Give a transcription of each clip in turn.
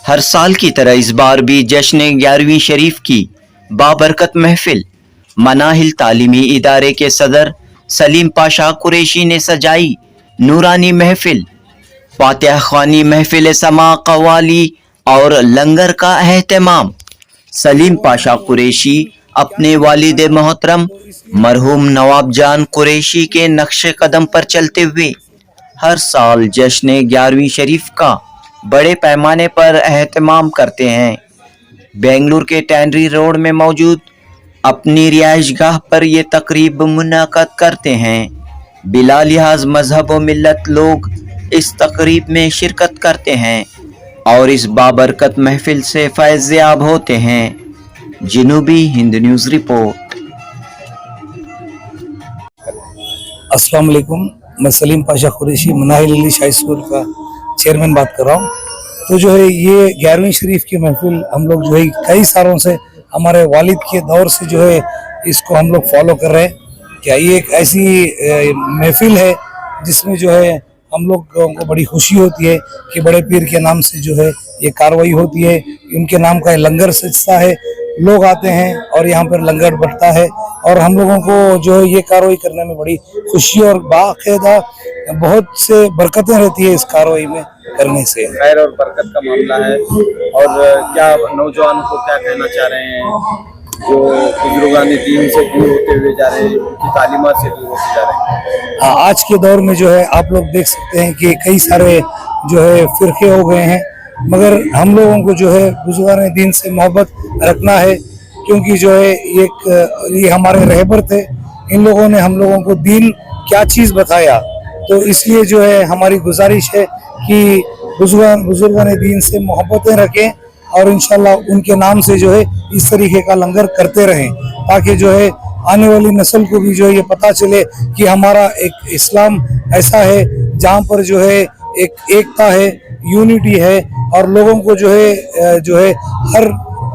हर साल की तरह इस बार भी जश्न 11वीं शरीफ की बाबरकत महफिल मनाहिल तालीमी इदारे के सदर सलीम पाशा कुरैशी ने सजाई नूरानी महफिल। फातिहा ख्वानी महफिल समा कवाली और लंगर का अहतमाम। सलीम पाशा कुरैशी अपने वालिद मोहतरम मरहूम नवाब जान कुरैशी के नक्शे कदम पर चलते हुए हर साल जश्न 11वीं शरीफ का बड़े पैमाने पर एहतमाम करते हैं। बेंगलुरु के टैनरी रोड में मौजूद अपनी रिहाइशगाह पर ये तकरीब मुनक़द करते हैं। बिला लिहाज मजहब व मिल्लत लोग इस तकरीब में शिरकत करते हैं और इस बाबरकत महफिल से फैज़याब होते हैं। जनूबी हिंद न्यूज़ रिपोर्ट। अस्सलाम वालेकुम, मैं Salim Pasha Qureshi Manahil English high school का चेयरमैन बात कर रहा हूँ। तो जो है ये 11वीं शरीफ की महफिल हम लोग जो है कई सालों से हमारे वालिद के दौर से जो है इसको हम लोग फॉलो कर रहे हैं। क्या ये एक ऐसी महफिल है जिसमें जो है हम लोग को बड़ी खुशी होती है कि बड़े पीर के नाम से जो है ये कार्रवाई होती है। उनके नाम का लंगर सजता है, लोग आते हैं और यहाँ पर लंगर बढ़ता है और हम लोगों को जो है ये कार्रवाई करने में बड़ी खुशी और बाकायदा बहुत से बरकतें रहती है इस कार्रवाई में करने से। खैर और बरकत का मामला है। और क्या नौजवानों को क्या कहना चाह रहे हैं जो बुजुर्गान दीन से दूर होते हुए जा रहे हैं, उनकी तालीमात से दूर होते जा रहे हैं? हाँ, आज के दौर में जो है आप लोग देख सकते हैं कि कई सारे जो है फिरके हो गए हैं, मगर हम लोगों को जो है बुजुर्गान दीन से मोहब्बत रखना है क्योंकि जो है ये हमारे रहबर थे। इन लोगों ने हम लोगों को दीन क्या चीज़ बताया, तो इसलिए जो है हमारी गुजारिश है कि बुजुर्गान दीन से मोहब्बतें रखें और इंशाल्लाह उनके नाम से जो है इस तरीके का लंगर करते रहें ताकि जो है आने वाली नस्ल को भी जो है ये पता चले कि हमारा एक इस्लाम ऐसा है जहाँ पर जो है एक एकता है, यूनिटी है और लोगों को जो है हर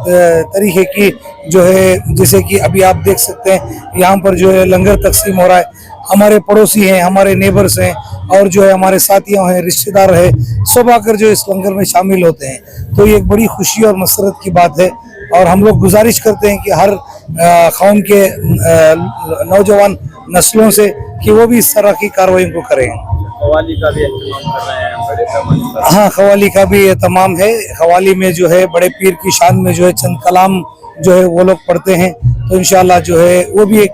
तरीके की जो है, जैसे कि अभी आप देख सकते हैं यहाँ पर जो है लंगर तकसीम हो रहा है। हमारे पड़ोसी हैं, हमारे नेबर्स हैं और जो है हमारे साथियों हैं, रिश्तेदार हैं, सब आकर जो इस लंगर में शामिल होते हैं। तो ये एक बड़ी खुशी और मसरत की बात है और हम लोग गुजारिश करते हैं कि हर कौम के नौजवान नस्लों से कि वो भी इस तरह की कार्रवाई को करें। कवाली का भी एहतमाम कर रहे हैं बड़े पैमाने पर? हाँ, कवाली का भी एहतमाम है। कवाली में जो है बड़े पीर की शान में जो है चंद कलाम जो है वो लोग पढ़ते हैं, तो इंशाल्लाह जो है वो भी एक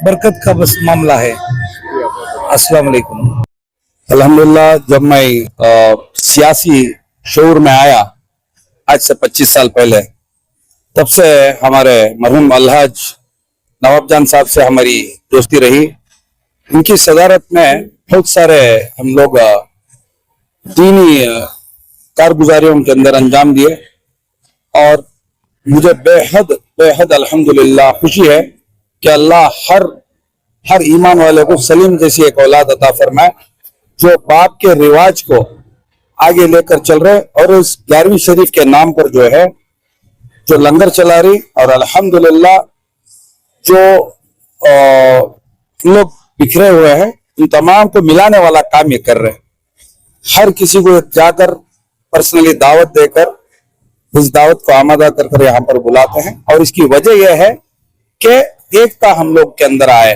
बरकत का बस मामला है। अस्सलाम वालेकुम। अल्हम्दुलिल्लाह, जब मैं सियासी शऊर में आया आज से 25 साल पहले, तब से हमारे मरहूम अलहाज नवाब जान साहब से हमारी दोस्ती रही। उनकी सदारत में बहुत सारे हम लोग दीनी कारगुजारियों के अंदर अंजाम दिए और मुझे बेहद बेहद अल्हम्दुलिल्लाह खुशी है कि अल्लाह हर ईमान वाले को सलीम जैसी एक औलाद अता फरमाए जो बाप के रिवाज को आगे लेकर चल रहे और इस 11वीं शरीफ के नाम पर जो है जो लंगर चला रही और अल्हम्दुलिल्लाह जो लोग बिखरे हुए हैं इन तमाम को मिलाने वाला काम ये कर रहे हैं। हर किसी को जाकर पर्सनली दावत देकर इस दावत को आमादा कर यहाँ पर बुलाते हैं और इसकी वजह यह है कि एकता हम लोग के अंदर आए।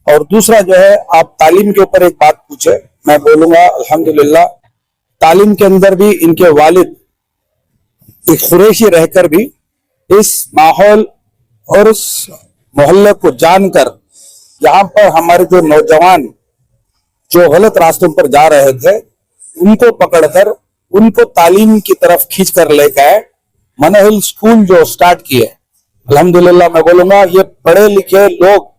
और दूसरा जो है, आप तालीम के ऊपर एक बात पूछे, मैं बोलूंगा अल्हम्दुलिल्लाह तालीम के अंदर भी इनके वालिद एक कुरैशी रहकर भी इस माहौल और उस मोहल्ले को जानकर यहाँ पर हमारे जो नौजवान जो गलत रास्तों पर जा रहे थे उनको पकड़कर उनको तालीम की तरफ खींच कर लेकर आए। मनाहिल स्कूल जो स्टार्ट किए, अल्हम्दुलिल्लाह मैं बोलूंगा ये पढ़े लिखे लोग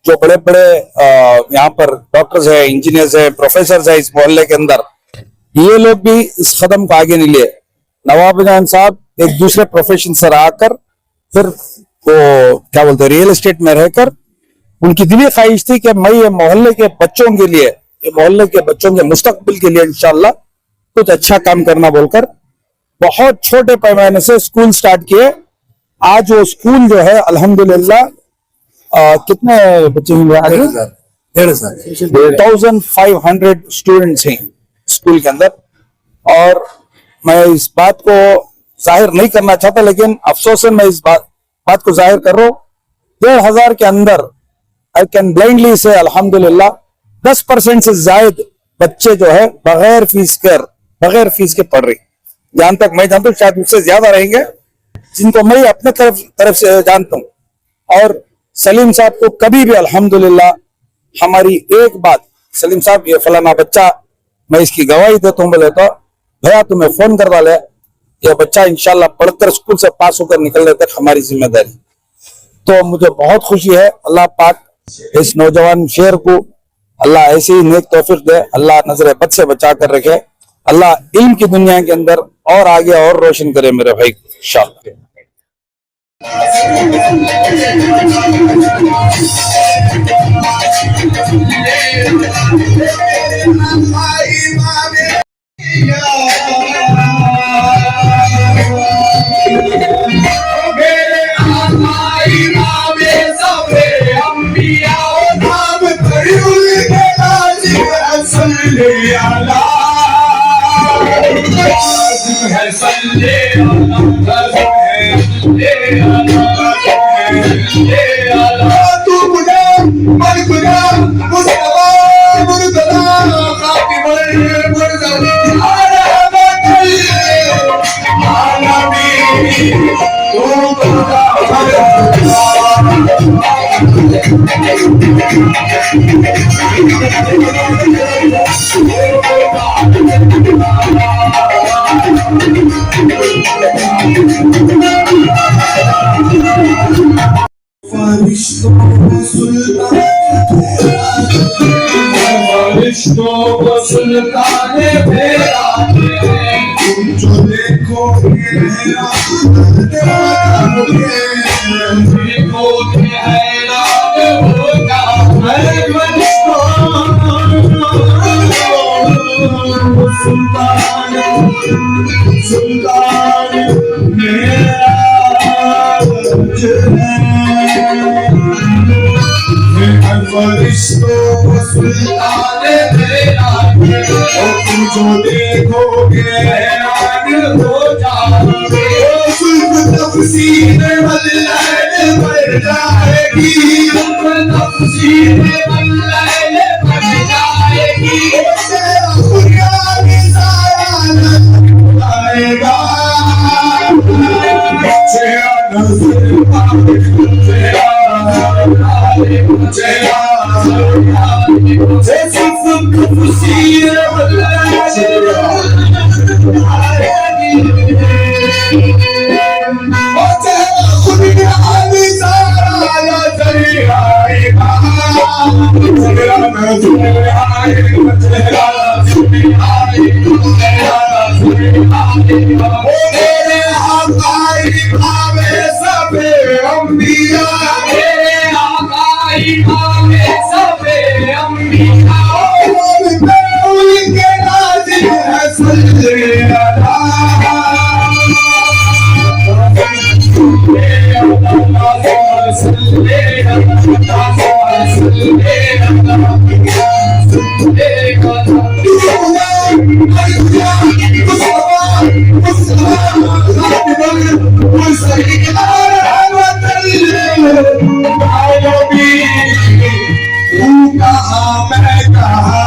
जो बड़े बड़े यहाँ पर डॉक्टर्स है, इंजीनियर्स है, प्रोफेसर है इस मोहल्ले के अंदर, ये लोग भी इस कदम को आगे नहीं लिए। नवाब जान साहब एक दूसरे प्रोफेशन से आकर फिर वो क्या बोलते हैं रियल एस्टेट में रहकर उनकी दिली ख्वाहिश थी कि मैं ये मोहल्ले के बच्चों के लिए, ये मोहल्ले के बच्चों के मुस्तकबिल के लिए इंशाल्लाह कुछ अच्छा काम करना बोलकर बहुत छोटे पैमाने से स्कूल स्टार्ट किए। आज वो स्कूल जो है अल्हम्दुलिल्लाह कितने बच्चे होंगे? 1500 स्टूडेंट्स हैं स्कूल के अंदर और मैं इस बात को जाहिर नहीं करना चाहता, लेकिन अफसोसन मैं इस बात को जाहिर कर रहा हूं। 1,500 के अंदर आई कैन ब्लाइंडली से अल्हम्दुलिल्लाह 10% से ज्यादा बच्चे जो है बगैर फीस के पढ़ रहे। जहां तक मैं जानता हूँ शायद उससे ज्यादा रहेंगे, जिनको मैं अपने तरफ से जानता हूँ। और सलीम साहब को कभी भी अल्हम्दुलिल्लाह हमारी एक बात, सलीम साहब ये फलाना बच्चा, मैं इसकी गवाही देता हूँ, बोले तो भैया तुम्हें फोन कर डाले, ये बच्चा इंशाल्लाह पढ़कर स्कूल से पास होकर निकलने तक हमारी जिम्मेदारी। तो मुझे बहुत खुशी है। अल्लाह पाक इस नौजवान शेर को अल्लाह ऐसी ही नेक तौफीक दे, अल्लाह नजर बद से बचा कर रखे, अल्लाह इल्म की दुनिया के अंदर और आगे और रोशन करे मेरे भाई इंशाअल्लाह। फरिश्तों को सुल्तान फेरा, तुम जो देखोगे हैरान होगा। सुल्तान सुल्तान मेरा फरिश्तों को सुल्तान फेरा, तुम जो देखोगे हैरान हो जाओगे। तफसीर मल्लैल बढ़ जाएगी, तफसीर मल्लैल बढ़ जाएगी। आएगा चेहरा नजर मैं कहा